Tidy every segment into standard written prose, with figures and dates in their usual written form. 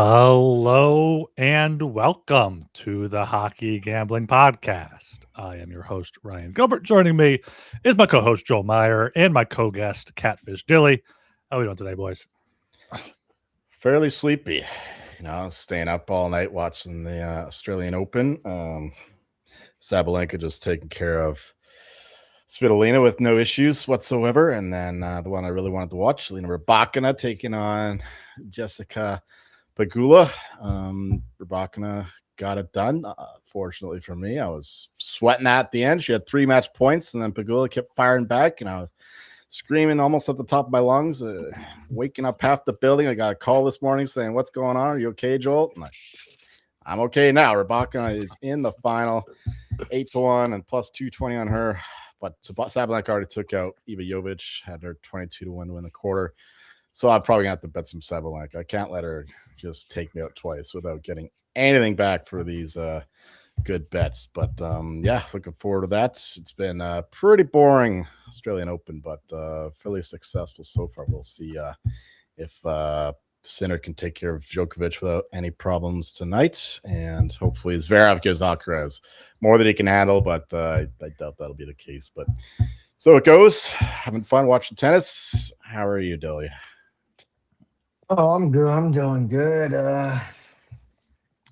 Hello and welcome to the Hockey Gambling Podcast. I am your host, Ryan Gilbert. Joining me is my co-host, Joel Meyer, and my co-guest, Catfish Dilly. How are we doing today, boys? Fairly sleepy. Staying up all night watching the Australian Open. Sabalenka just taking care of Svitolina with no issues whatsoever. And then the one I really wanted to watch, Lena Rybakina taking on Jessica Pegula. Rybakina got it done. Fortunately for me, I was sweating that at the end. She had 3 match points, and then Pegula kept firing back, and I was screaming almost at the top of my lungs, waking up half the building. I got a call this morning saying, "What's going on? Are you okay, Joel?" I'm okay now. Rybakina is in the final, 8-1 and plus 220 on her. But Sabalenka already took out Iva Jovic, had her 22-1 to win the quarter. So I'm probably going to have to bet some Sabalenka. I can't let her just take me out twice without getting anything back for these good bets. But looking forward to that. It's been a pretty boring Australian Open, but fairly successful so far. We'll see if Sinner can take care of Djokovic without any problems tonight, and hopefully Zverev gives Alcaraz more than he can handle, but I doubt that'll be the case. But so it goes. Having fun watching tennis. How are you, Dilly? Oh, I'm good. I'm doing good.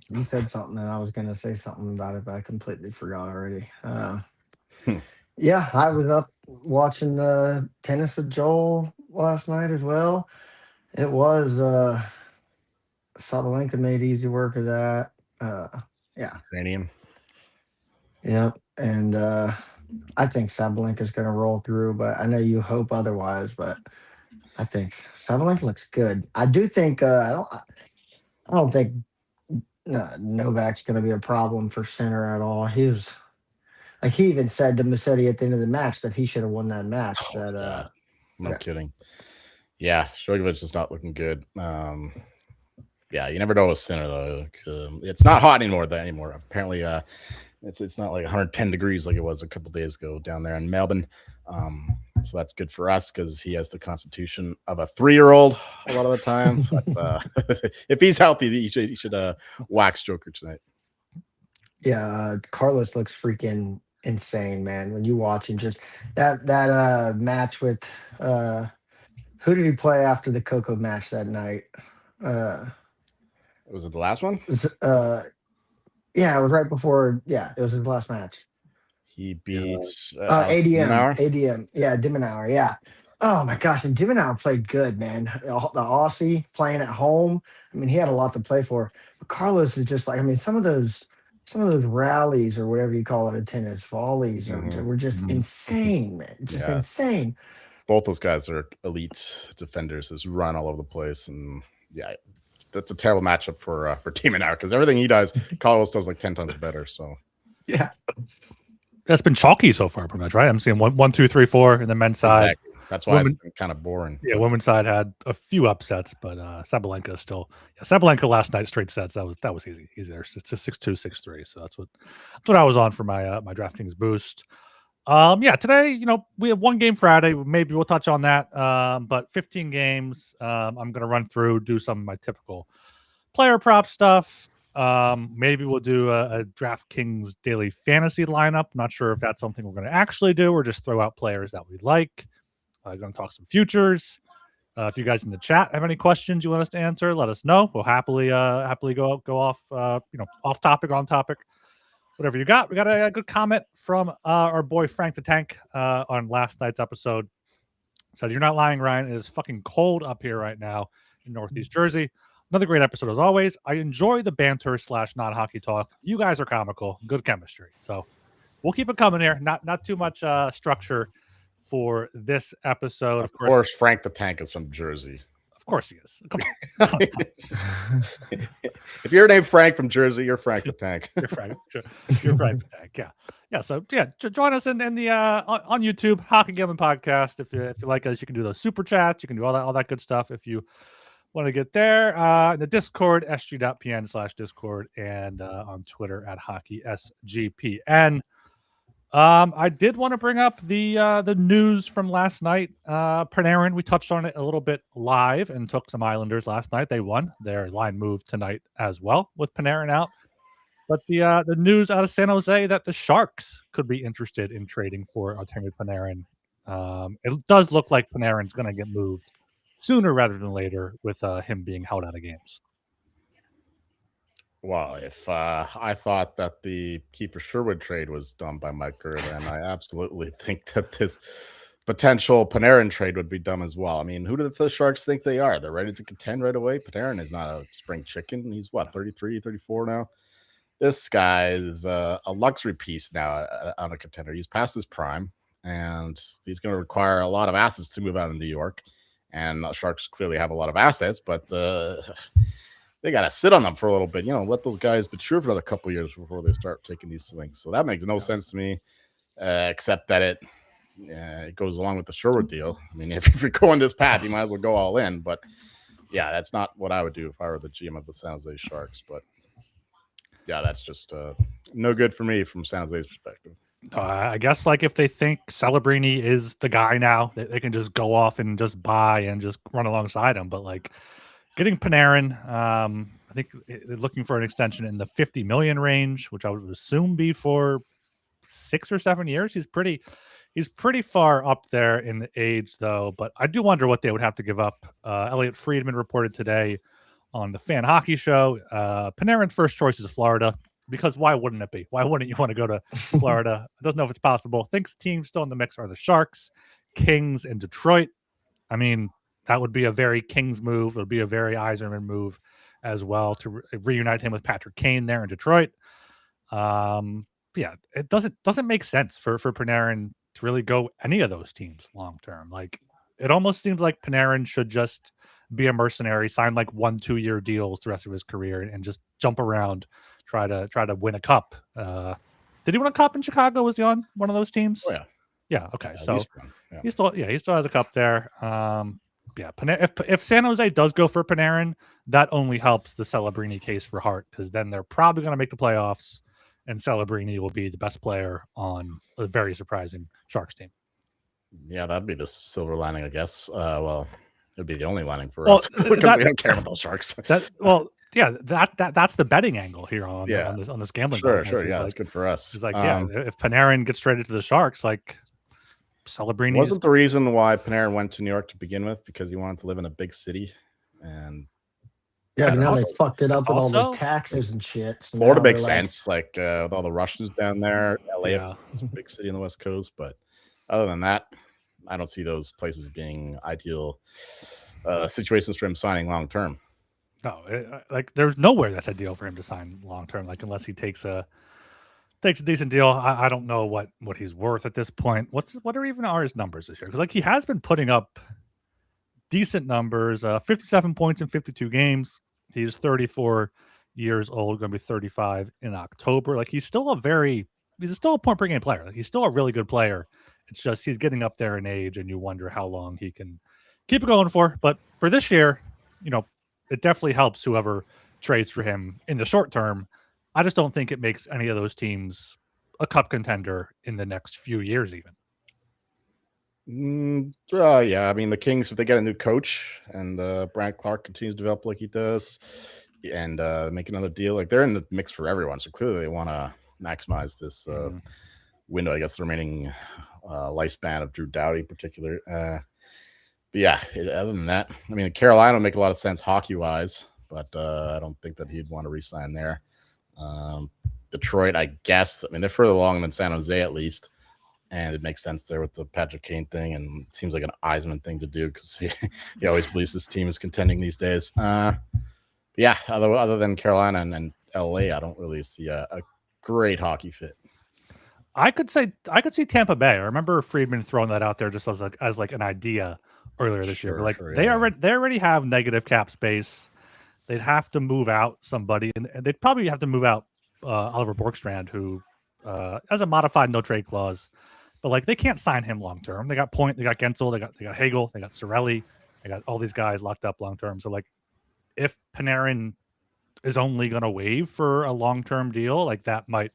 You said something, and I was going to say something about it, but I completely forgot already. Yeah, I was up watching tennis with Joel last night as well. It was Sabalenka made easy work of that. Yeah, Ukrainian. yep. And I think Sabalenka's going to roll through, but I know you hope otherwise. But I think Sabalenka looks good. I do think I don't think Novak's going to be a problem for Center at all. He was like he even said to Massetti at the end of the match that he should have won that match. No Yeah. kidding. Yeah, Djokovic is not looking good. You never know with Sinner though. It's not hot anymore. Apparently, it's not like 110 degrees like it was a couple days ago down there in Melbourne. So that's good for us because he has the constitution of a 3-year-old a lot of the time. But if he's healthy, he should wax Joker tonight. Yeah, Carlos looks freaking insane, man. When you watch him, just that match with who did he play after the Coco match that night? Was it the last one? Yeah, it was right before. Yeah, it was his last match. He beats ADM. Yeah, Dimenauer. Yeah. Oh my gosh, and Dimenauer played good, man. The Aussie playing at home. I mean, he had a lot to play for. But Carlos is just like, I mean, some of those rallies or whatever you call it in tennis, volleys were just insane, man. Just insane. Both those guys are elite defenders. Just run all over the place, and that's a terrible matchup for Dimenauer because everything he does, Carlos does like 10 times better. So yeah. That's been chalky so far, pretty much, right? I'm seeing 1, 2, 3, 4 in the men's side. Exactly. That's why it's been kind of boring. Yeah, women's side had a few upsets, but Sabalenka is still. Yeah, Sabalenka last night straight sets. That was easy. Easy there. It's a 6-2, 6-3. So that's what I was on for my my DraftKings boost. Today, we have one game Friday. Maybe we'll touch on that. But 15 games. I'm going to run through, do some of my typical player prop stuff. Maybe we'll do a DraftKings daily fantasy lineup. Not sure if that's something we're going to actually do or just throw out players that we like. I'm going to talk some futures. If you guys in the chat have any questions you want us to answer, let us know. We'll happily go off off topic, on topic, whatever you got. We got a good comment from our boy Frank the Tank on last night's episode. Said, "You're not lying, Ryan. It is fucking cold up here right now in Northeast Jersey." Another great episode as always. I enjoy the banter / non-hockey talk. You guys are comical. Good chemistry. So we'll keep it coming here. Not too much structure for this episode. Of course, Frank the Tank is from Jersey. Of course he is. Come on. If you're named Frank from Jersey, you're Frank the Tank. You're Frank the Tank. Yeah. So join us in the on YouTube Hockey Gambling Podcast. If you like us, you can do those super chats. You can do all that good stuff. If you want to get there, the Discord, sg.pn/Discord, and on Twitter at HockeySGPN. I did want to bring up the news from last night. Panarin, we touched on it a little bit live and took some Islanders last night. They won. Their line moved tonight as well with Panarin out. But the news out of San Jose that the Sharks could be interested in trading for Artemi Panarin. It does look like Panarin's going to get moved sooner rather than later with him being held out of games. Well, if I thought that the Kiefer Sherwood trade was done by Mike Kerr, then I absolutely think that this potential Panarin trade would be dumb as well. I mean, who do the Sharks think they are? They're ready to contend right away. Panarin is not a spring chicken. He's what, 33, 34 now? This guy is a luxury piece now on a contender. He's past his prime, and he's going to require a lot of assets to move out of New York. And the Sharks clearly have a lot of assets, but they got to sit on them for a little bit. Let those guys mature for another couple of years before they start taking these swings. So that makes no sense to me, except that it goes along with the Sherwood deal. I mean, if you're going this path, you might as well go all in. But yeah, that's not what I would do if I were the GM of the San Jose Sharks. But yeah, that's just no good for me from San Jose's perspective. I guess like if they think Celebrini is the guy now, they can just go off and just buy and just run alongside him. But like getting Panarin, I think they're looking for an extension in the 50 million range, which I would assume be for 6 or 7 years. He's pretty far up there in the age though. But I do wonder what they would have to give up. Elliot Friedman reported today on the Fan Hockey Show. Panarin's first choice is Florida. Because why wouldn't it be? Why wouldn't you want to go to Florida? I don't know if it's possible. Thinks teams still in the mix are the Sharks, Kings, and Detroit. I mean, that would be a very Kings move. It would be a very Yzerman move as well to reunite him with Patrick Kane there in Detroit. Yeah, it doesn't make sense for Panarin to really go any of those teams long term. Like it almost seems like Panarin should just be a mercenary, sign like 1-2 year deals the rest of his career and just jump around, try to win a cup. Did he win a cup in Chicago? Was he on one of those teams? Oh yeah. Yeah. Okay. Yeah, So he still has a cup there. Yeah. If San Jose does go for Panarin, that only helps the Celebrini case for Hart because then they're probably going to make the playoffs, and Celebrini will be the best player on a very surprising Sharks team. Yeah, that'd be the silver lining, I guess. Well, it'd be the only lining for us because we don't care about those Sharks. That's the betting angle here on this gambling. Sure. Yeah, it's good for us. It's like, if Panarin gets traded to the Sharks, like Celebrini wasn't the reason why Panarin went to New York to begin with because he wanted to live in a big city, and yeah, now they fucked it up with all those taxes and shit. So Florida makes sense, like with all the Russians down there. LA is a big city on the West Coast, but other than that, I don't see those places being ideal situations for him signing long term. No, like there's nowhere that's ideal for him to sign long term. Like unless he takes a decent deal. I don't know what he's worth at this point. What are his numbers this year? Because like he has been putting up decent numbers. 57 points in 52 games. He's 34 years old. Going to be 35 in October. Like he's still a point per game player. Like he's still a really good player. It's just he's getting up there in age, and you wonder how long he can keep it going for. But for this year, it definitely helps whoever trades for him in the short term. I just don't think it makes any of those teams a cup contender in the next few years, even. Yeah, I mean, the Kings, if they get a new coach and Brad Clark continues to develop like he does and make another deal, like they're in the mix for everyone. So clearly they want to maximize this window, I guess, the remaining lifespan of Drew Doughty in particular. But yeah, other than that, I mean, Carolina will make a lot of sense hockey-wise, but I don't think that he'd want to re-sign there. Detroit, I guess. I mean, they're further along than San Jose at least, and it makes sense there with the Patrick Kane thing, and it seems like an Yzerman thing to do because he always believes this team is contending these days. Yeah, other than Carolina and LA, I don't really see a great hockey fit. I could see Tampa Bay. I remember Friedman throwing that out there just as like an idea earlier this year. But like they already have negative cap space. They'd have to move out somebody, and they'd probably have to move out Oliver Borkstrand, who has a modified no trade clause. But like they can't sign him long term. They got Point, they got Gensel, they got Hagel, they got Cirelli, they got all these guys locked up long term. So like if Panarin is only going to waive for a long term deal, like that might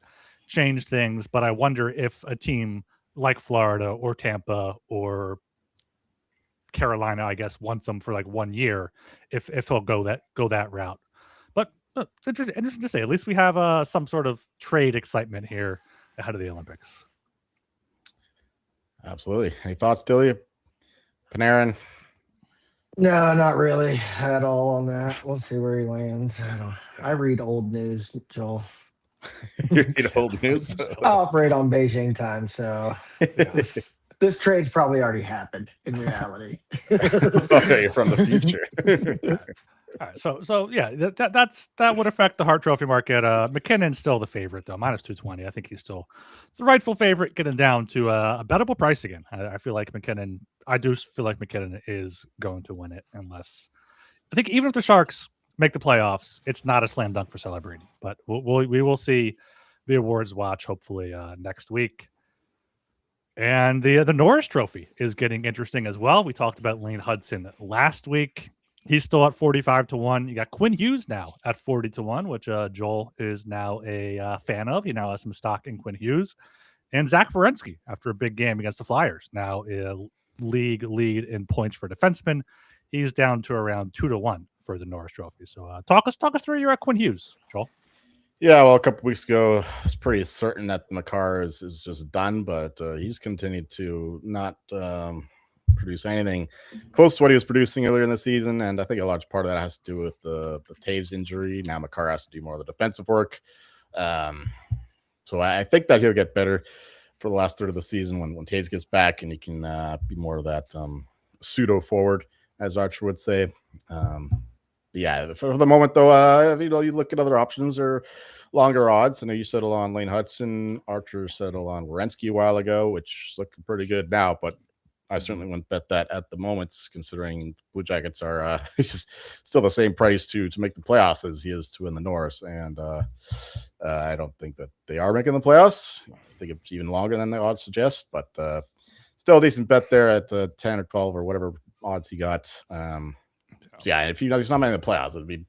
change things, but I wonder if a team like Florida or Tampa or Carolina, I guess, wants him for like 1 year, if he'll go that route. But it's interesting to say. At least we have some sort of trade excitement here ahead of the Olympics. Absolutely. Any thoughts, Dilly? Panarin? No, not really at all on that. We'll see where he lands. I read old news, Joel. You read old news? I operate on Beijing time, so this trade's probably already happened in reality. Okay, you're from the future. All right, so yeah, that would affect the Hart Trophy market. McKinnon's still the favorite though, -220. I think he's still the rightful favorite, getting down to a bettable price again. I feel like McKinnon. I do feel like McKinnon is going to win it, unless I think even if the Sharks make the playoffs, it's not a slam dunk for Celebrini. But we will see the awards watch hopefully next week. And the Norris Trophy is getting interesting as well. We talked about Lane Hudson last week. He's still at 45-1. You got Quinn Hughes now at 40-1, which Joel is now a fan of. He now has some stock in Quinn Hughes. And Zach Werenski, after a big game against the Flyers, now a league lead in points for defensemen. He's down to around 2-1 for the Norris Trophy. So talk us through your Quinn Hughes, Joel. Yeah, well, a couple weeks ago, I was pretty certain that Makar is just done, but he's continued to not produce anything close to what he was producing earlier in the season. And I think a large part of that has to do with the Taves injury. Now Makar has to do more of the defensive work. So I think that he'll get better for the last third of the season when Taves gets back and he can be more of that pseudo forward, as Archer would say. Yeah, for the moment, though, you look at other options or longer odds. I know you settle on Lane Hudson. Archer settled on Werenski a while ago, which is looking pretty good now, but I certainly wouldn't bet that at the moment, considering Blue Jackets are still the same price to make the playoffs as he is to win the Norris. And I don't think that they are making the playoffs. I think it's even longer than the odds suggest, but still a decent bet there at 10 or 12 or whatever odds he got. So yeah, if he's not making the playoffs, it'd be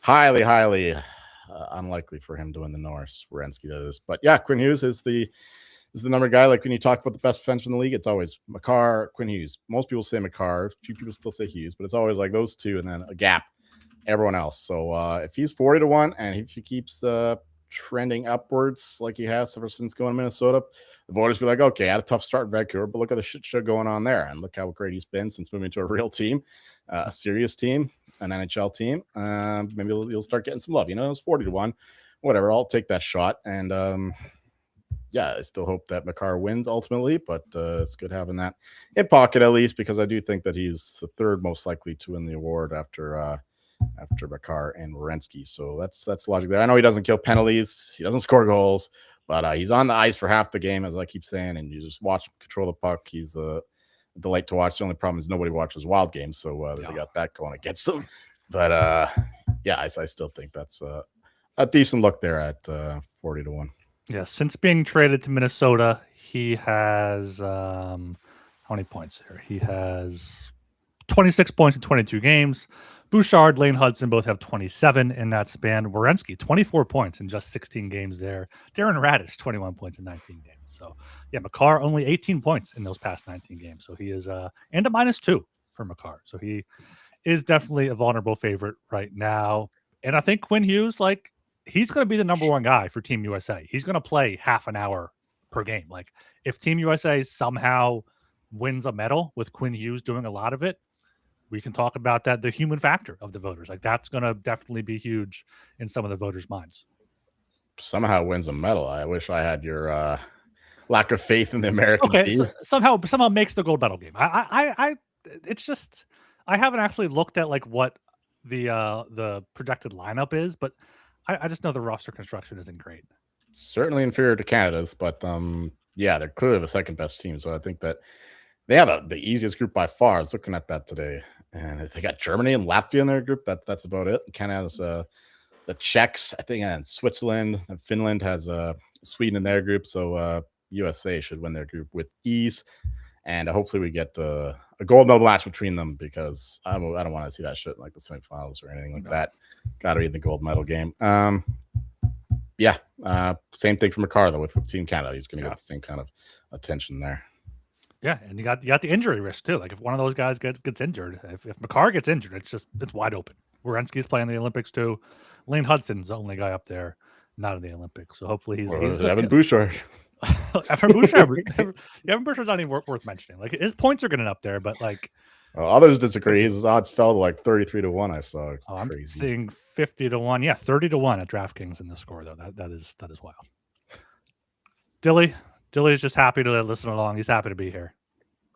highly, highly unlikely for him to win the Norris. Werenski, that is. But yeah, Quinn Hughes is the number guy. Like when you talk about the best defenseman in the league, it's always Makar, Quinn Hughes. Most people say Makar. A few people still say Hughes, but it's always like those two and then a gap, everyone else. So if he's 40-1 and if he keeps trending upwards like he has ever since going to Minnesota, the voters be like, okay, had a tough start in Vancouver, but look at the shit show going on there. And look how great he's been since moving to a real team, a serious team, an NHL team. Maybe you'll start getting some love. It's 40-1, whatever. I'll take that shot. And yeah, I still hope that Makar wins ultimately, but it's good having that in pocket at least, because I do think that he's the third most likely to win the award after Makar and Werenski. So that's logic there. I know he doesn't kill penalties, he doesn't score goals, but he's on the ice for half the game, as I keep saying, and you just watch him control the puck. He's a delight to watch. The only problem is nobody watches Wild games, so they got that going against them. But yeah, I still think that's a decent look there at 40-1. Yeah, since being traded to Minnesota, he has how many points here? He has 26 points in 22 games. Bouchard, Lane Hudson both have 27 in that span. Werenski, 24 points in just 16 games there. Darren Radish, 21 points in 19 games. So, yeah, Makar only 18 points in those past 19 games. So he is and a -2 for Makar. So he is definitely a vulnerable favorite right now. And I think Quinn Hughes, he's going to be the number one guy for Team USA. He's going to play half an hour per game. Like, if Team USA somehow wins a medal with Quinn Hughes doing a lot of it, we can talk about that, the human factor of the voters. Like, that's going to definitely be huge in some of the voters' minds. Somehow wins a medal. I wish I had your lack of faith in the American team. So somehow makes the gold medal game. It's just, I haven't actually looked at what the projected lineup is, but I just know the roster construction isn't great. Certainly inferior to Canada's, but yeah, they're clearly the second best team. So I think that they have the easiest group by far. I was looking at that today, and they got Germany and Latvia in their group. That's about it. Canada's the Czechs, I think, and Switzerland and Finland has Sweden in their group. So USA should win their group with ease, and hopefully we get a gold medal match between them, because I don't want to see that shit in the semifinals or anything like that. Got to be the gold medal game. Yeah, Same thing for McCarr though with Team Canada. He's going to get the same kind of attention there. Yeah, and you got the injury risk too. Like if one of those guys gets injured, if McCarr gets injured, it's wide open. Werenski's playing the Olympics too. Lane Hudson's the only guy up there not in the Olympics. So hopefully he's Evan Bouchard. Evan Bouchard. Evan Bouchard's not even worth mentioning. Like his points are getting up there, but like others disagree. His odds fell to like 33-1. I saw. I'm seeing 50-1. Yeah, 30-1 at DraftKings in the score though. That is wild. Dilly's just happy to listen along. He's happy to be here.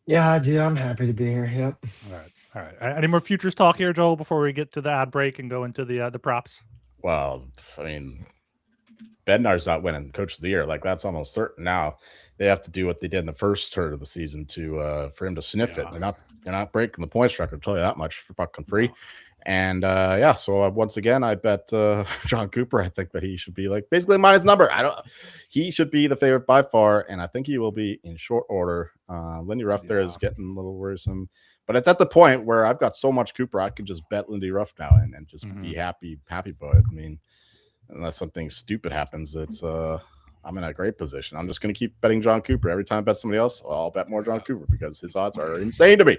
Yeah, I'm happy to be here. Yep. All right. Any more futures talk here, Joel, before we get to the ad break and go into the props? Well, I mean, Bednar's not winning Coach of the Year. Like that's almost certain now. They have to do what they did in the first third of the season for him to sniff it. They're not breaking the points record. I'll tell you that much for fucking free. No. And so once again, I bet John Cooper. I think that he should be like basically minus number. He should be the favorite by far, and I think he will be in short order. Lindy Ruff there is getting a little worrisome, but it's at the point where I've got so much Cooper, I can just bet Lindy Ruff now and just be happy about it. I mean, unless something stupid happens, it's I'm in a great position. I'm just going to keep betting John Cooper every time I bet somebody else. I'll bet more John Cooper because his odds are insane to me.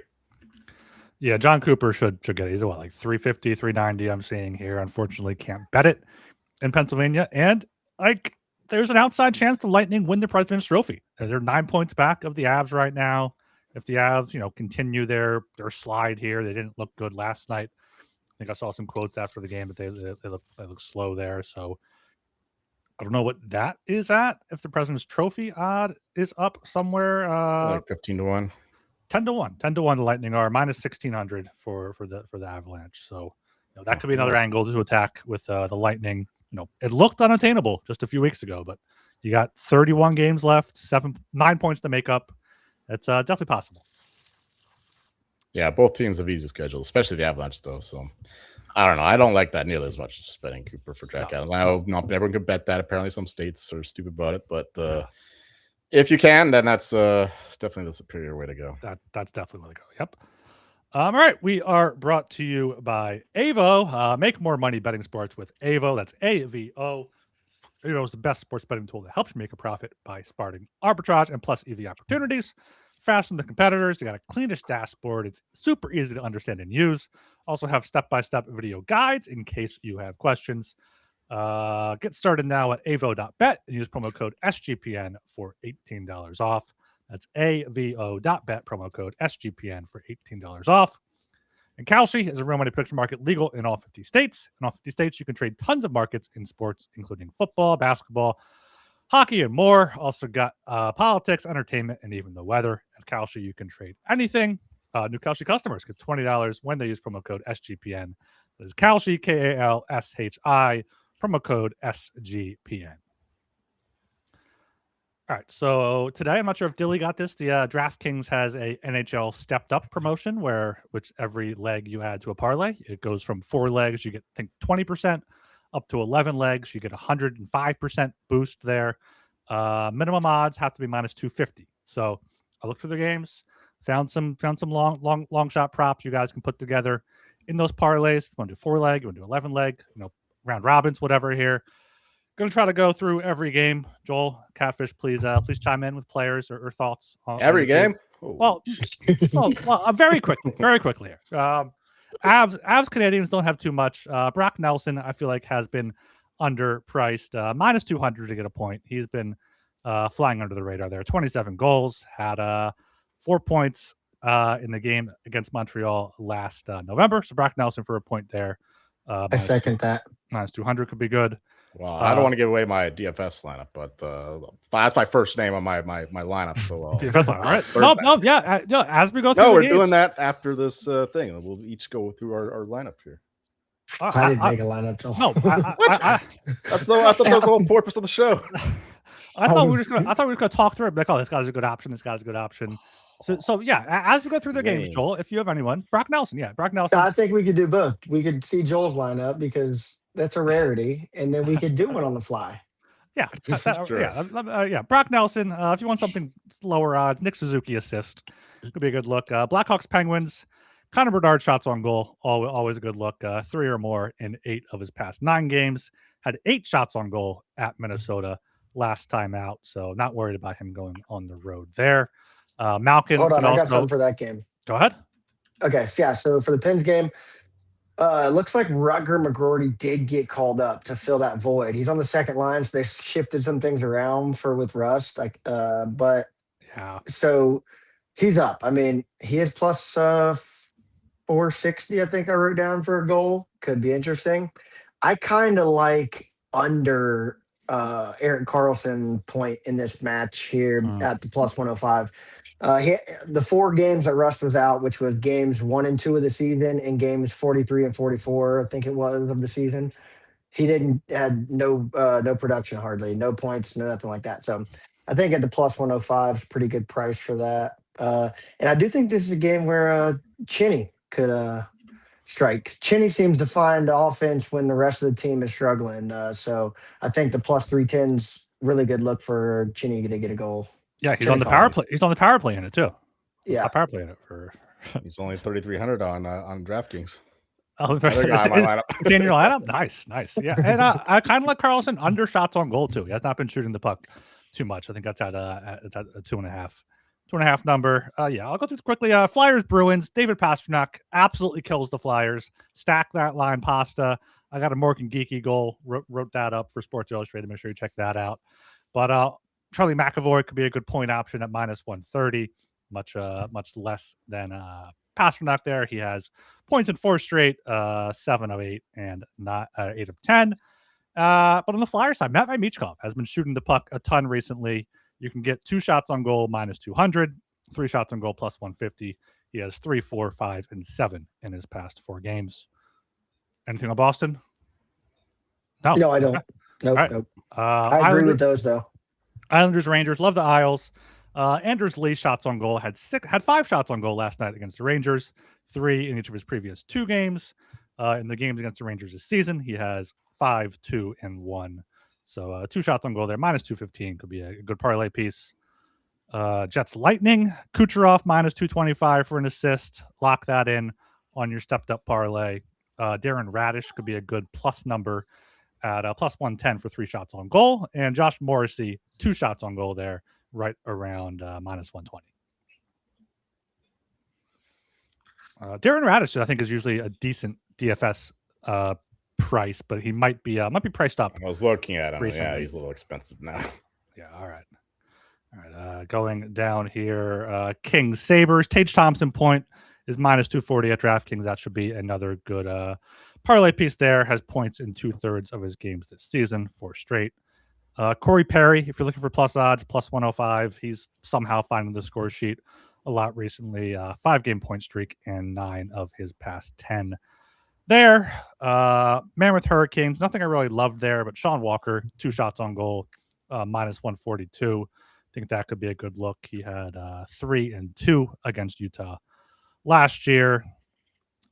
Yeah, John Cooper should get it. He's like 350, 390 I'm seeing here. Unfortunately, can't bet it in Pennsylvania. And like there's an outside chance the Lightning win the President's Trophy. They're 9 points back of the Avs right now. If the Avs, continue their slide here, they didn't look good last night. I think I saw some quotes after the game, but they look slow there. So I don't know what that is at. If the President's Trophy odd is up somewhere, like 15-1. 10-1. 10-1 the Lightning are minus 1,600 for the Avalanche. So that could be another angle to attack with the Lightning. It looked unattainable just a few weeks ago, but you got 31 games left, 9 points to make up. It's definitely possible. Yeah, both teams have easy schedules, especially the Avalanche though. So I don't know. I don't like that nearly as much as just betting Cooper for Jack Adams. I know not everyone can bet that. Apparently some states are stupid about it, but if you can, then that's definitely the superior way to go. That's definitely the way to go. Yep. All right. We are brought to you by Avo. Make more money betting sports with Avo. That's AVO. It's the best sports betting tool that helps you make a profit by spotting arbitrage and plus EV opportunities. Faster than the competitors. They got a cleanish dashboard. It's super easy to understand and use. Also have step-by-step video guides in case you have questions. Get started now at avo.bet and use promo code SGPN for $18 off. That's avo.bet, promo code SGPN for $18 off. And Kalshi is a real money prediction market legal in all 50 states. In all 50 states, you can trade tons of markets in sports, including football, basketball, hockey, and more. Also got politics, entertainment, and even the weather. At Kalshi, you can trade anything. New Kalshi customers get $20 when they use promo code SGPN. That is Kalshi, Kalshi, promo code SGPN. All right, so today, I'm not sure if Dilly got this. The DraftKings has a NHL stepped up promotion which every leg you add to a parlay, it goes from 4 legs, you get, I think, 20%, up to 11 legs, you get 105% boost there. Minimum odds have to be minus 250. So I looked through the games, found some long shot props you guys can put together in those parlays. You want to do 4 leg, you want to do 11 leg, round robins, whatever here. Going to try to go through every game. Joel, Catfish, please chime in with players or thoughts. Every game? Well, very quickly here. Avs Canadians don't have too much. Brock Nelson, I feel like, has been underpriced. Minus 200 to get a point. He's been flying under the radar there. 27 goals, had 4 points in the game against Montreal last November. So Brock Nelson for a point there. I second that. Minus 200 could be good. Well, I don't want to give away my DFS lineup, but that's my first name on my lineup. So DFS lineup, all right? No, yeah. As we go through, we're doing that after this thing. We'll each go through our lineup here. I didn't make a lineup, Joel. No, I thought that was the whole purpose of the show. I thought we were just gonna talk through it. Like, oh, this guy's a good option. This guy's a good option. So yeah, as we go through the games, Joel, if you have anyone, Brock Nelson. I think we could do both. We could see Joel's lineup because that's a rarity, and then we could do one on the fly. Yeah, Brock Nelson. If you want something lower odds, Nick Suzuki assist could be a good look. Blackhawks Penguins. Connor Bedard shots on goal, always a good look. 3 or more in 8 of his past 9 games. had 8 shots on goal at Minnesota last time out, so not worried about him going on the road there. Malkin Hold on, could I got also something for that game. go ahead. Okay, so yeah. So for the Pens game, it looks like Rutger McGroarty did get called up to fill that void. He's on the second line, so they shifted some things around with Rust. But Yeah, so he's up. I mean, he is plus 460. I think I wrote down for a goal. Could be interesting. I kind of like under Eric Carlson point in this match here at the plus 105. The 4 games that Rust was out, which was games 1 and 2 of the season and games 43 and 44, I think it was, of the season. He had no production hardly, no points, no nothing like that. So I think at the plus 105 is a pretty good price for that. And I do think this is a game where Chinny could strike. Chinny seems to find the offense when the rest of the team is struggling. So I think the plus 310's really good look for Chinny to get a goal. yeah, he's on the power play. He's on the power play in it too. Yeah, power play in it for. He's only 3,300 on DraftKings. Oh, Other guy in my lineup. Is he in your lineup? Nice. Yeah, and I kind of like Carlson under shots on goal too. He has not been shooting the puck too much. I think that's at a 2.5 number. Yeah, I'll go through this quickly. Flyers Bruins. David Pastrnak absolutely kills the Flyers. Stack that line, pasta. I got a Morgan Geeky goal. Wrote that up for Sports Illustrated. Make sure you check that out. But Charlie McAvoy could be a good point option at minus 130. Much less than Pastrnak there. He has points in 4 straight, 7 of 8, and not 8 of 10. But on the Flyers side, Matvei Michkov has been shooting the puck a ton recently. You can get 2 shots on goal minus 200, 3 shots on goal plus 150. He has 3, 4, 5, and 7 in his past 4 games. Anything on Boston? No, I don't. Okay. Nope, right. nope. I agree with those though. Islanders, Rangers, love the Isles. Anders Lee shots on goal had 5 shots on goal last night against the Rangers, 3 in each of his previous 2 games. In the games against the Rangers this season, he has 5, 2, and 1. So 2 shots on goal there, minus 215 could be a good parlay piece. Jets Lightning, Kucherov minus 225 for an assist. Lock that in on your stepped up parlay. Darren Radish could be a good plus number at plus 110 for 3 shots on goal. And Josh Morrissey, 2 shots on goal there, right around minus 120. Darren Radish, I think, is usually a decent DFS price, but he might be priced up. I was looking at him. Recently. Yeah, he's a little expensive now. Yeah, all right. Going down here, Kings Sabres. Tage Thompson point is minus 240 at DraftKings. That should be another good parlay piece there. Has points in 2/3 of his games this season, 4 straight. Corey Perry, if you're looking for plus odds, plus 105. He's somehow finding the score sheet a lot recently. 5-game point streak and 9 of his past 10. There, Mammoth Hurricanes. Nothing I really love there, but Sean Walker, 2 shots on goal, minus 142. I think that could be a good look. He had 3 and 2 against Utah last year.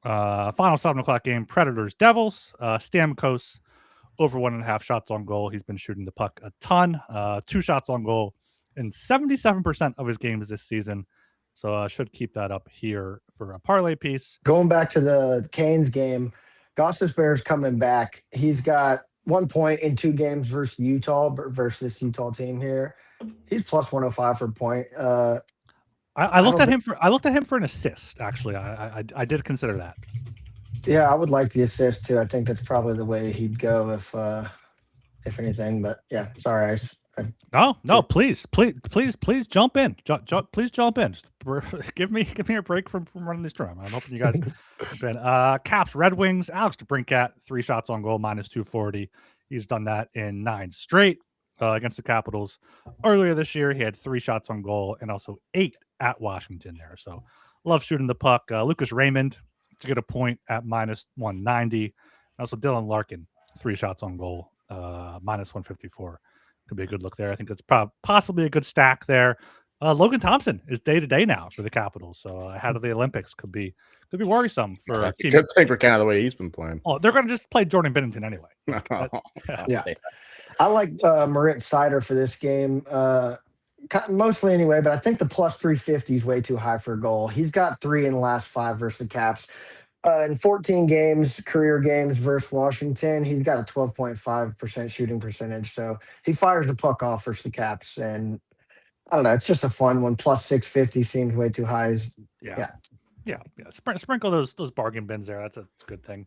Final 7:00 game, Predators Devils. Stamkos over 1.5 shots on goal. He's been shooting the puck a ton. 2 shots on goal in 77% of his games this season. So should keep that up here for a parlay piece. Going back to the Canes game, Gosses Bears coming back. He's got 1 point in 2 games versus Utah, versus this Utah team here. He's plus 105 for a point. I looked at him for an assist. Actually, I did consider that. Yeah, I would like the assist too. I think that's probably the way he'd go if anything. But yeah, sorry. No, please jump in. Please jump in. Give me a break from running this drum. I'm hoping you guys jump in. Caps Red Wings. Alex DeBrincat, 3 shots on goal, minus 240. He's done that in 9 straight against the Capitals. Earlier this year, he had 3 shots on goal and also 8 at Washington there. So love shooting the puck. Lucas Raymond to get a point at minus 190. Also Dylan Larkin, 3 shots on goal, minus 154. Could be a good look there. I think that's possibly a good stack there. Logan Thompson is day to day now for the Capitals, so ahead of the Olympics could be worrisome for a team. Good thing for kind of the way he's been playing. Oh, they're going to just play Jordan Binnington anyway. Yeah, I like Moritz Seider for this game, mostly anyway. But I think the plus 350 is way too high for a goal. He's got 3 in the last 5 versus the Caps. In 14 games, career games versus Washington, he's got a 12.5% shooting percentage. So he fires the puck off versus the Caps. And I don't know. It's just a fun one. Plus 650 seems way too high. Yeah. Yeah. Yeah. Sprinkle those bargain bins there. That's a good thing.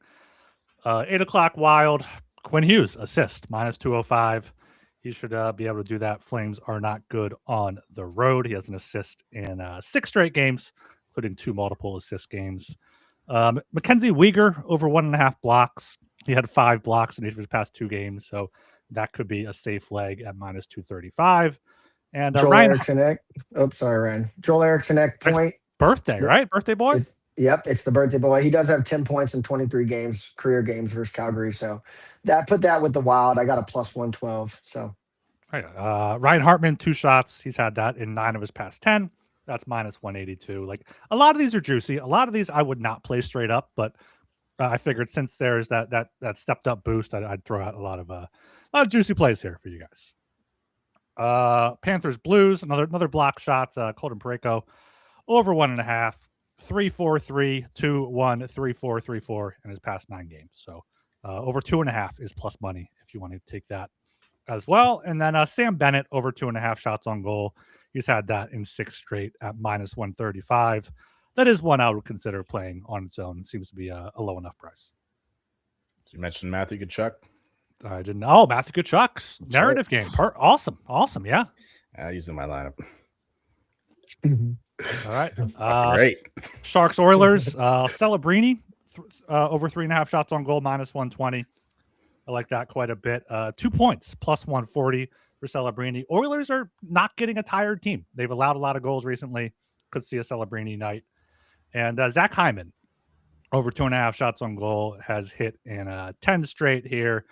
8 o'clock Wild. Quinn Hughes assist minus 205. He should be able to do that. Flames are not good on the road. He has an assist in 6 straight games, including 2 multiple assist games. Mackenzie Weegar over 1.5 blocks. He had 5 blocks in each of his past 2 games, so that could be a safe leg at minus 235. And Joel Ryan Eriksson. Sorry, Ryan. Joel Eriksson point. Birthday, right? Birthday boy? Yep, it's the birthday boy. He does have 10 points in 23 games, career games versus Calgary. So put that with the Wild. I got a plus 112. So Ryan Hartman, 2 shots. He's had that in 9 of his past 10. That's minus 182. Like, a lot of these are juicy. A lot of these I would not play straight up, but I figured since there's that stepped up boost, I'd throw out a lot of juicy plays here for you guys. Panthers Blues, another block shots. Colton Parayko over 1.5. 3-4-3, 2-1, 3-4, 3-4 in his past 9 games. So over 2.5 is plus money if you want to take that as well. And then Sam Bennett over 2.5 shots on goal. He's had that in 6 straight at minus 135. That is one I would consider playing on its own. It seems to be a low enough price. You mentioned Matthew Tkachuk. I didn't know. Oh, Matthew Tkachuk's narrative game. Awesome. Yeah. He's in my lineup. All right. Great. Sharks Oilers. Celebrini over 3.5 shots on goal, minus 120. I like that quite a bit. 2 points, plus 140 for Celebrini. Oilers are not getting a tired team. They've allowed a lot of goals recently. Could see a Celebrini night. And Zach Hyman over 2.5 shots on goal has hit in 10 straight here.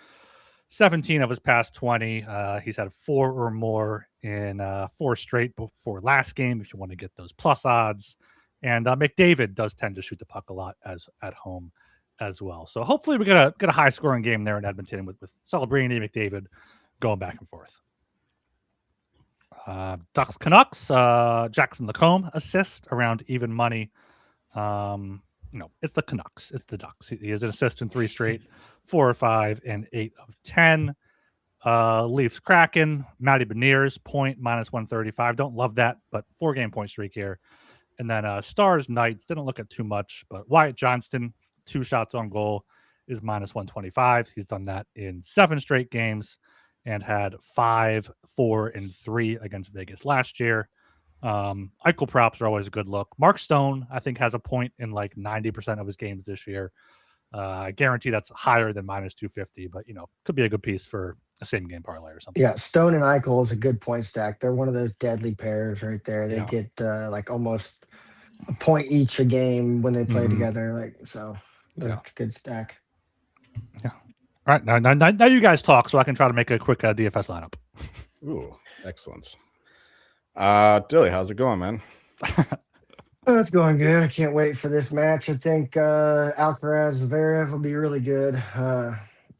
17 of his past 20. He's had 4 or more in 4 straight before last game, if you want to get those plus odds. And McDavid does tend to shoot the puck a lot as at home as well. So hopefully we get a high scoring game there in Edmonton with Celebrini, McDavid going back and forth. Ducks Canucks, Jackson Lacombe assist around even money. It's the Canucks. It's the Ducks. He has an assist in 3 straight, 4 or 5, and 8 of 10. Leafs Kraken, Matty Beniers, point minus 135. Don't love that, but 4-game point streak here. And then Stars Knights, didn't look at too much, but Wyatt Johnston, 2 shots on goal, is minus 125. He's done that in 7 straight games and had 5, 4, and 3 against Vegas last year. Eichel props are always a good look. Mark Stone, I think, has a point in like 90% of his games this year. I guarantee that's higher than minus 250, but could be a good piece for a same game parlay or something. Yeah, Stone and Eichel is a good point stack. They're one of those deadly pairs right there. They get like almost a point each a game when they play together. Like, so that's a good stack. Yeah. All right, now you guys talk so I can try to make a quick DFS lineup. Ooh, excellent. Dilly, how's it going, man? It's going good. I can't wait for this match. I think Alcaraz Zverev will be really good.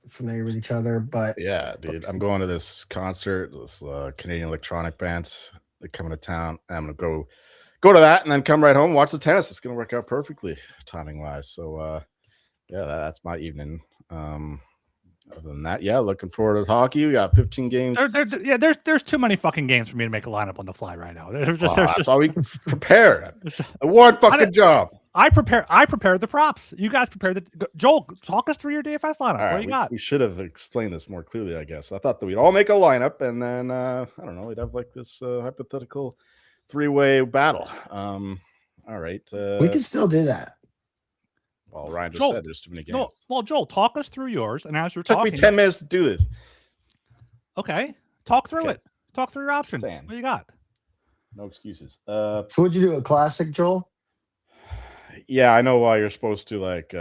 Familiar with each other, but yeah, dude, I'm going to this concert. This Canadian electronic bands coming to town. I'm gonna go to that and then come right home, watch the tennis. It's gonna work out perfectly timing wise. So that's my evening. Other than that, looking forward to hockey. We got 15 games. There's too many fucking games for me to make a lineup on the fly right now. That's why we prepare. One fucking job. I prepared the props. You guys prepared the. Joel, talk us through your DFS lineup. Right, what you got? We should have explained this more clearly, I guess. I thought that we'd all make a lineup, and then I don't know, we'd have like this hypothetical 3-way battle. All right, we can still do that. Well, Ryan just said there's too many games. No, well, Joel, talk us through yours, and as you're talking, took me 10 minutes to do this. Okay, talk through it. Talk through your options. What do you got? No excuses. So, would you do a classic, Joel? Yeah, I know why you're supposed to like,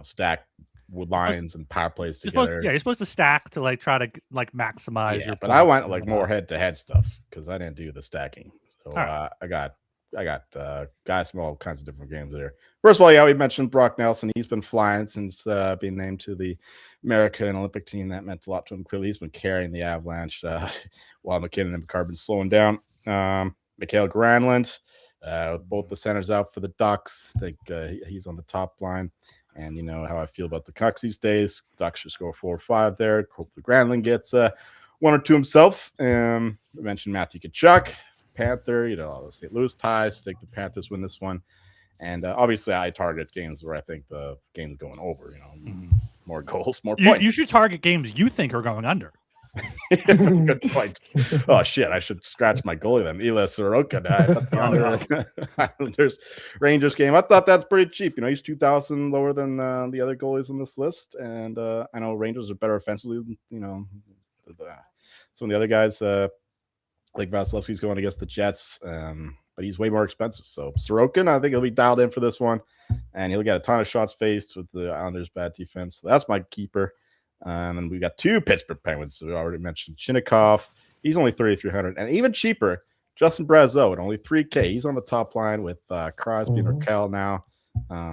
stack with lines and power plays together. You're supposed to stack to like try to like maximize your. But I went like more head-to-head stuff because I didn't do the stacking. So I got guys from all kinds of different games there. First of all, we mentioned Brock Nelson. He's been flying since being named to the American Olympic team. That meant a lot to him. Clearly, he's been carrying the Avalanche while McKinnon and McCarr been slowing down. Mikael Granlund With both the centers out for the Ducks, I think he's on the top line. And you know how I feel about the Canucks these days. Ducks should score 4 or 5 there. Hopefully Granlund gets 1 or 2 himself. I mentioned Matthew Tkachuk, Panther. You know, all the St. Louis ties. Think the Panthers win this one. And obviously, I target games where I think the game's going over. You know, more goals, more points. You should target games you think are going under. Good point. Oh shit! I should scratch my goalie then. Ilya Sorokin. Islanders Rangers game. I thought that's pretty cheap. You know, he's 2,000 lower than the other goalies on this list, and I know Rangers are better offensively. You know, some of the other guys like Vasilevsky's going against the Jets, but he's way more expensive. So Sorokin, I think he'll be dialed in for this one, and he'll get a ton of shots faced with the Islanders' bad defense. So that's my keeper. And then we got 2 Pittsburgh Penguins. So we already mentioned Chinnikov. He's only 3,300. And even cheaper, Justin Brazeau at only 3K. He's on the top line with Crosby and Raquel now.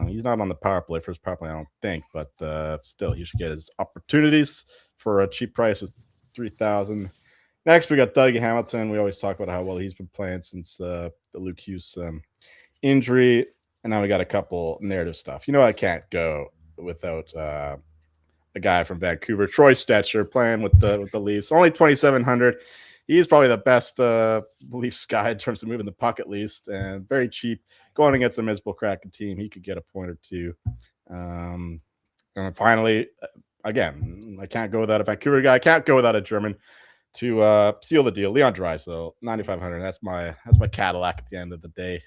He's not on the power play, first power play, I don't think. But still, he should get his opportunities for a cheap price of 3,000. Next, we got Dougie Hamilton. We always talk about how well he's been playing since the Luke Hughes injury. And now we got a couple narrative stuff. You know, I can't go without a guy from Vancouver, Troy Stetcher, playing with the Leafs. Only 2,700. He's probably the best Leafs guy in terms of moving the puck, at least, and very cheap. Going against a miserable Kraken team, he could get a point or 2. And finally, again, I can't go without a Vancouver guy. I can't go without a German to seal the deal. Leon Draisaitl, 9,500. That's my Cadillac at the end of the day.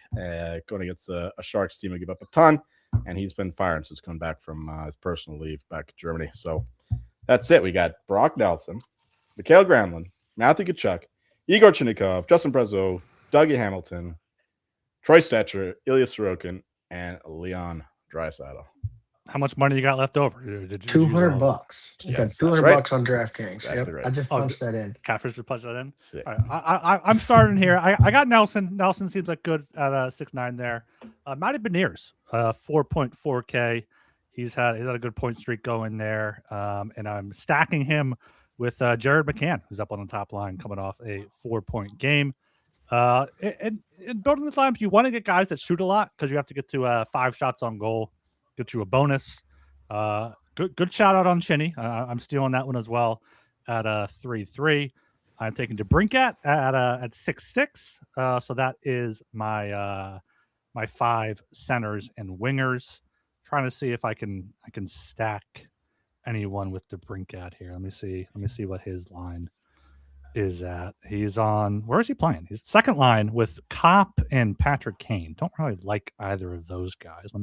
Going against a Sharks team, I give up a ton. And he's been firing since coming back from his personal leave back in Germany. So that's it. We got Brock Nelson, Mikael Granlund, Matthew Tkachuk, Igor Chinnikov, Justin Brazeau, Dougie Hamilton, Troy Stetcher, Ilya Sorokin, and Leon Draisaitl. How much money you got left over? Did you $200. He's got $200 on DraftKings. Exactly right. I just punched that in. Catfish just punched that in. Sick. Right, I'm starting here. I got Nelson. Nelson seems like good at 6'9" there. Matty Beniers, 4.4K. He's had a good point streak going there, and I'm stacking him with Jared McCann, who's up on the top line, coming off a 4-point game. And building this lineup, you want to get guys that shoot a lot because you have to get to 5 shots on goal. Get you a bonus. Good shout out on Chinny. I'm stealing that one as well at 3-3. I'm taking DeBrincat at 6-6. So that is my 5 centers and wingers. Trying to see if I can stack anyone with DeBrincat here. Let me see what his line is at. He's on, where is he playing? He's second line with Kopp and Patrick Kane. Don't really like either of those guys. Let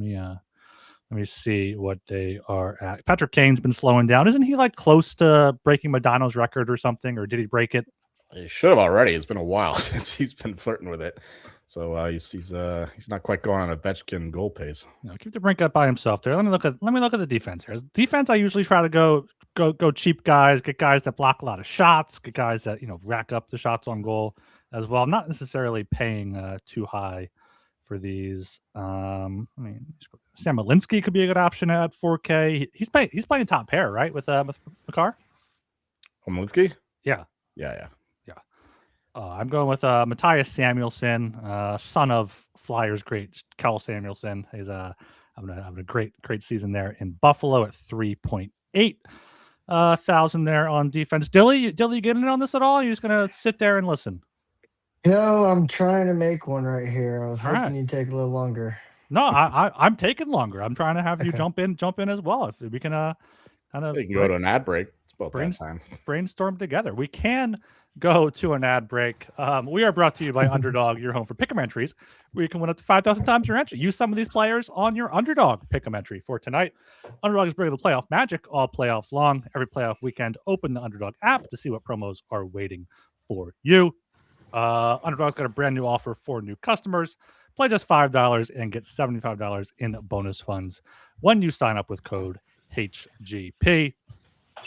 me see what they are at. Patrick Kane's been slowing down. Isn't he like close to breaking Madonna's record or something? Or did he break it? He should have already. It's been a while since he's been flirting with it. So he's not quite going on a Ovechkin goal pace. No, keep the brink up by himself there. Let me look at the defense here. Defense, I usually try to go cheap guys, get guys that block a lot of shots, get guys that rack up the shots on goal as well. I'm not necessarily paying too high for these. Sam Alinsky could be a good option at 4K. He's playing top pair, right? With Makar? Alinsky? Yeah. I'm going with Matthias Samuelsson, son of Flyers great Kel Samuelson. He's having a great season there in Buffalo at 3.8 thousand there on defense. Dilly, you getting in on this at all? You're just gonna sit there and listen? I'm trying to make one right here. I was hoping you'd take a little longer. No, I'm taking longer. I'm trying to have you jump in as well. If we can kind of you can go to an ad break. It's about that time. Brainstorm together. We can go to an ad break. We are brought to you by Underdog, your home for pick'em entries, where you can win up to 5,000 times your entry. Use some of these players on your Underdog pick'em entry for tonight. Underdog is bringing the playoff magic all playoffs long. Every playoff weekend, open the Underdog app to see what promos are waiting for you. Underdog's got a brand new offer for new customers. Play just $5 and get $75 in bonus funds when you sign up with code HGP.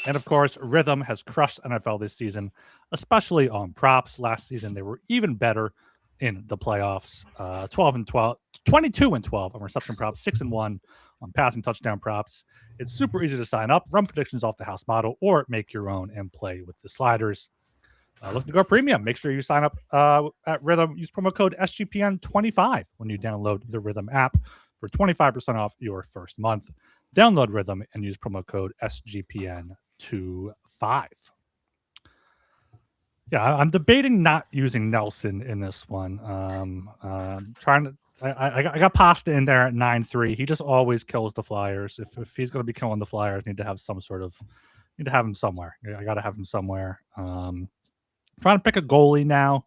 And of course, Rhythm has crushed NFL this season, especially on props. Last season, they were even better in the playoffs. 22-12 on reception props, 6-1 on passing touchdown props. It's super easy to sign up, run predictions off the house model, or make your own and play with the sliders. Looking to go premium, make sure you sign up at Rhythm. Use promo code SGPN25 when you download the Rhythm app for 25% off your first month. Download Rhythm and use promo code SGPN25. Yeah, I'm debating not using Nelson in this one. Trying to. I got Pasta in there at 9-3. He just always kills the Flyers. If he's going to be killing the Flyers, need to have some sort of. Need to have him somewhere. I got to have him somewhere. Trying to pick a goalie now.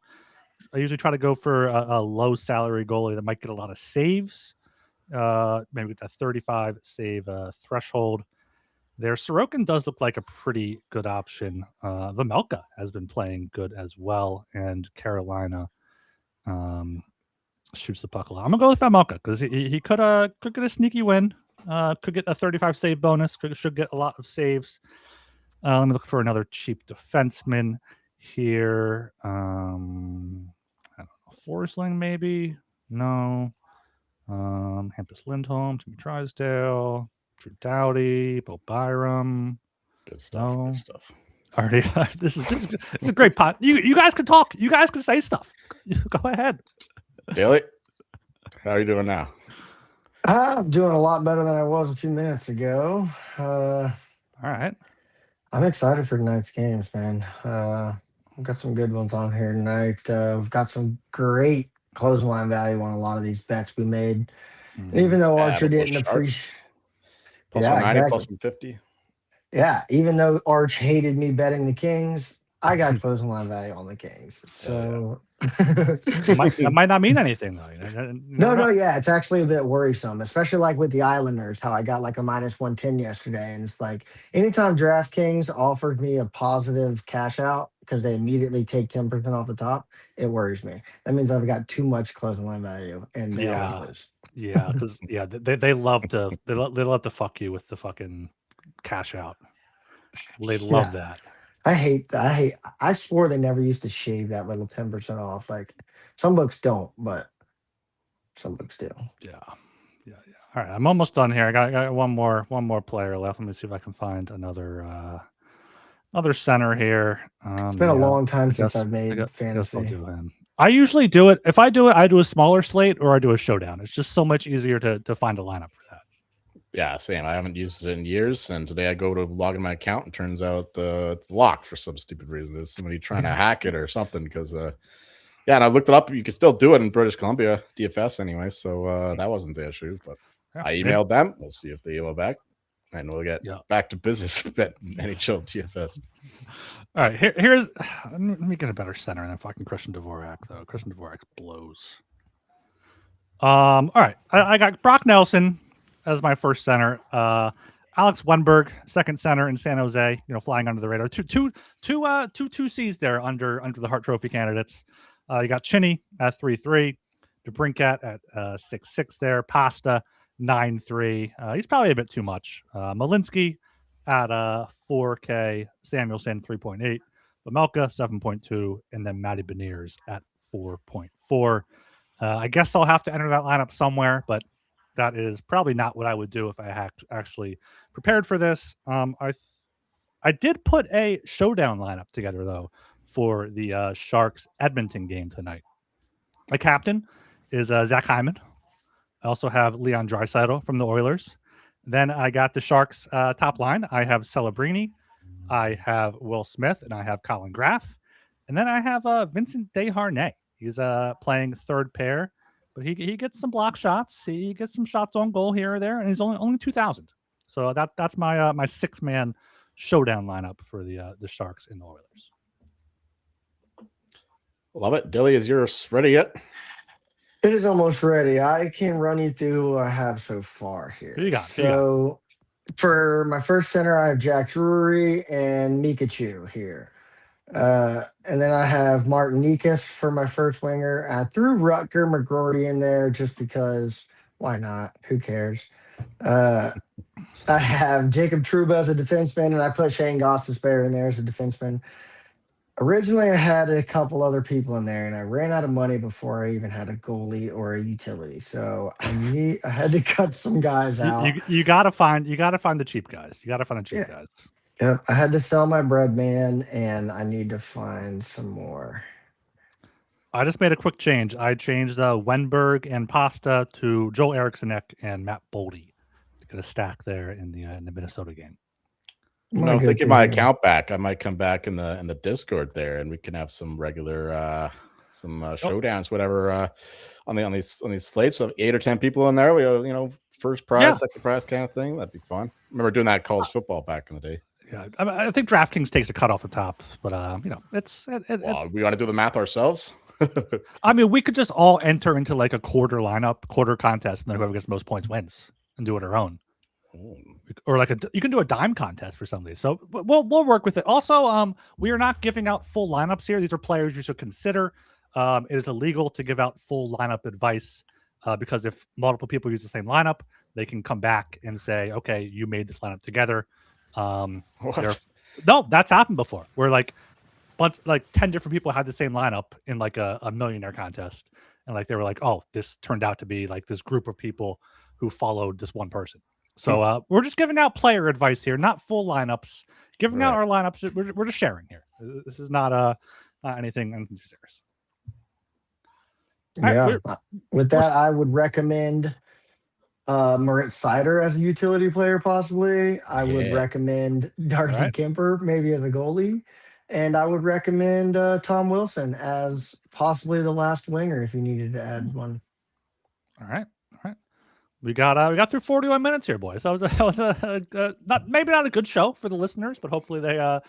I usually try to go for a low salary goalie that might get a lot of saves. Maybe with a 35 save threshold. There, Sorokin does look like a pretty good option. Vamelka has been playing good as well, and Carolina shoots the puck a lot. I'm gonna go with Vamelka because he could get a sneaky win. Could get a 35 save bonus. Should get a lot of saves. Let me look for another cheap defenseman here. I don't know, Forsling maybe. No. Hampus Lindholm, Timmy Drysdale, Drew Doughty, Bo Byram. Good stuff. No. Good stuff. Already, this is a great pot. You guys can talk. You guys can say stuff. Go ahead. Daly, how are you doing now? I'm doing a lot better than I was a few minutes ago. All right. I'm excited for tonight's games, man. We've got some good ones on here tonight. We've got some great closing line value on a lot of these bets we made. And even though Archer didn't appreciate, plus 190, plus 150. Yeah, even though Arch hated me betting the Kings, I got closing line value on the Kings. So that might not mean anything though. No, yeah, it's actually a bit worrisome, especially like with the Islanders, how I got like a minus 110 yesterday. And it's like anytime DraftKings offered me a positive cash out because they immediately take 10% off the top, it worries me. That means I've got too much closing line value and they always lose. Yeah, because they love to they love to fuck you with the fucking cash out. They love that. I swore they never used to shave that little 10% off. Like some books don't, but some books do. Yeah. All right, I'm almost done here. I got one more player left. Let me see if I can find another center here. It's been a long time since I've made fantasy. I'll do him. I usually do it. If I do it, I do a smaller slate or I do a showdown. It's just so much easier to find a lineup for that. Yeah, same. I haven't used it in years, and today I go to log in my account, and turns out it's locked for some stupid reason. There's somebody trying to hack it or something. Because and I looked it up. You can still do it in British Columbia DFS anyway, so that wasn't the issue. But I emailed them. We'll see if they email back, and we'll get back to business. Bet NHL DFS. All right, here's let me get a better center than fucking Christian Dvorak though. Christian Dvorak blows. All right, I got Brock Nelson as my first center. Alex Wenberg, second center in San Jose. Flying under the radar. Two C's there under the Hart Trophy candidates. You got Chinny at 3-3, DeBrincat at 6-6 there. Pasta 9-3. He's probably a bit too much. Malinsky at 4K, Samuelson 3.8, Vamelka 7.2, and then Matty Beniers at 4.4. I guess I'll have to enter that lineup somewhere, but that is probably not what I would do if I had actually prepared for this. I did put a showdown lineup together though for the Sharks Edmonton game tonight. My captain is Zach Hyman. I also have Leon Draisaitl from the Oilers. Then I got the Sharks top line. I have Celebrini, I have Will Smith, and I have Colin Graff. And then I have Vincent Desharnais. He's playing third pair, but he gets some block shots. He gets some shots on goal here or there, and he's only 2,000. So that's my my 6-man showdown lineup for the Sharks and the Oilers. Love it. Dilly, is yours ready yet? It is almost ready. I can run you through who I have so far here. Who you got? So for my first center, I have Jack Drury and Mikachu here. And then I have Martin Nikas for my first winger. I threw Rutger McGroarty in there just because why not? Who cares? I have Jacob Trouba as a defenseman, and I put Shane Gostisbehere in there as a defenseman. Originally, I had a couple other people in there, and I ran out of money before I even had a goalie or a utility. So I had to cut some guys out. You gotta find the cheap guys. You gotta find the cheap guys. Yep. I had to sell my bread, man, and I need to find some more. I just made a quick change. I changed Wenberg and Pasta to Joel Eriksson and Matt Boldy to get a stack there in the Minnesota game. Thinking my account back, I might come back in the Discord there, and we can have some regular showdowns, whatever, on these slates. So 8 or 10 people in there. We first prize, second prize kind of thing. That'd be fun. I remember doing that college football back in the day. Yeah, I think DraftKings takes a cut off the top, but we want to do the math ourselves. I mean, we could just all enter into like a quarter contest, and then whoever gets the most points wins, and do it our own. Or like you can do a dime contest for some of these. So we'll work with it. Also, we are not giving out full lineups here. These are players you should consider. It is illegal to give out full lineup advice because if multiple people use the same lineup, they can come back and say, "Okay, you made this lineup together." No, that's happened before. Where like 10 different people had the same lineup in like a millionaire contest, and like they were like, "Oh, this turned out to be like this group of people who followed this one person." So we're just giving out player advice here, not full lineups. Giving out our lineups, we're just sharing here. This is not anything too serious. Yeah. With that, I would recommend Moritz Seider as a utility player, possibly. I would recommend Darcy Kemper maybe as a goalie. And I would recommend Tom Wilson as possibly the last winger if you needed to add one. All right. We got through 41 minutes here, boys. That was maybe not a good show for the listeners, but hopefully they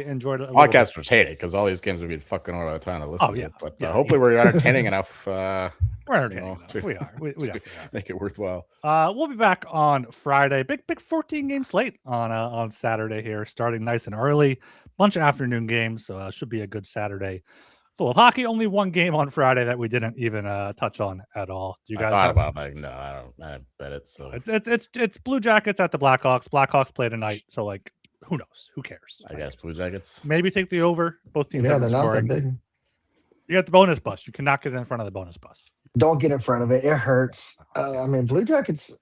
enjoyed it. Podcasters hate it because all these games would be fucking all the time to listen to. But hopefully we're entertaining enough. We're entertaining enough. We are. We definitely are. Make it worthwhile. We'll be back on Friday. Big 14 game slate on Saturday here, starting nice and early. Bunch of afternoon games, so it should be a good Saturday. Full of hockey. Only one game on Friday that we didn't even touch on at all. Do you guys thought about like no, I don't bet it. So it's Blue Jackets at the Blackhawks. Blackhawks play tonight, so like who knows? Who cares? I guess Blue Jackets. Maybe take the over. Both teams. Yeah, they're not that big. You got the bonus bus. You cannot get in front of the bonus bus. Don't get in front of it. It hurts. I mean, Blue Jackets.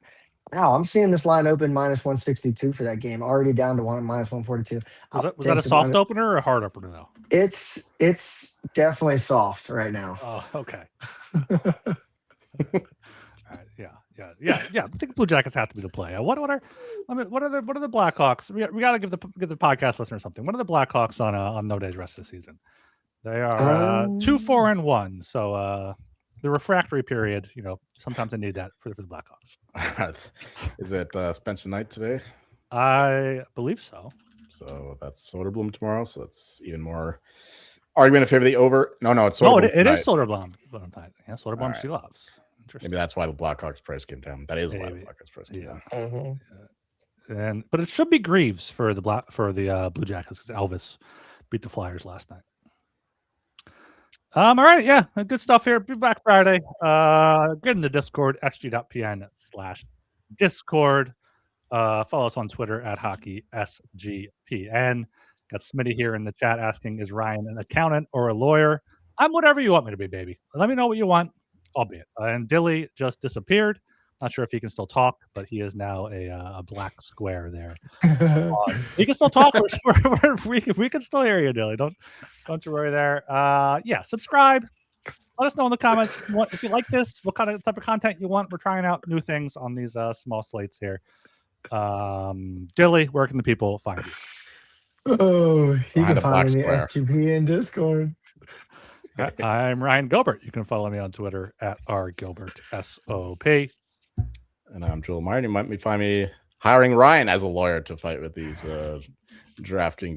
Wow, I'm seeing this line open -162 for that game. Already down to -142. Was that a soft opener or a hard opener though? It's definitely soft right now. Oh, okay. All right, yeah. I think Blue Jackets have to be the play. What are the Blackhawks? We got to give the podcast listeners something. What are the Blackhawks on no days rest this season? They are 2-4-1. So the refractory period, sometimes I need that for the Blackhawks. Is it Spencer Knight today? I believe so. So that's Soderblom tomorrow. So that's even more argument in favor of the over. No, it's Soderblom. It is Soderblom. Yeah, Soderblom she loves. Maybe that's why the Blackhawks price came down. That is why the Blackhawks price came down. But it should be Greaves for the Blue Jackets because Elvis beat the Flyers last night. All right, yeah, good stuff here. Be back Friday. Get in the Discord, sg.pn/Discord. Follow us on Twitter at HockeySGPN. Got Smitty here in the chat asking, is Ryan an accountant or a lawyer? I'm whatever you want me to be, baby. Let me know what you want. I'll be it. And Dilly just disappeared. Not sure if he can still talk, but he is now a black square there. He can still talk. We can still hear you, Dilly. Don't you worry there. Subscribe. Let us know in the comments if you like this, what type of content you want. We're trying out new things on these small slates here. Dilly, where can the people find you? Oh, you can find me at SGPN Discord. I'm Ryan Gilbert. You can follow me on Twitter at rgilbertsop. And I'm Joel Meyer. You might find me hiring Ryan as a lawyer to fight with these DraftKings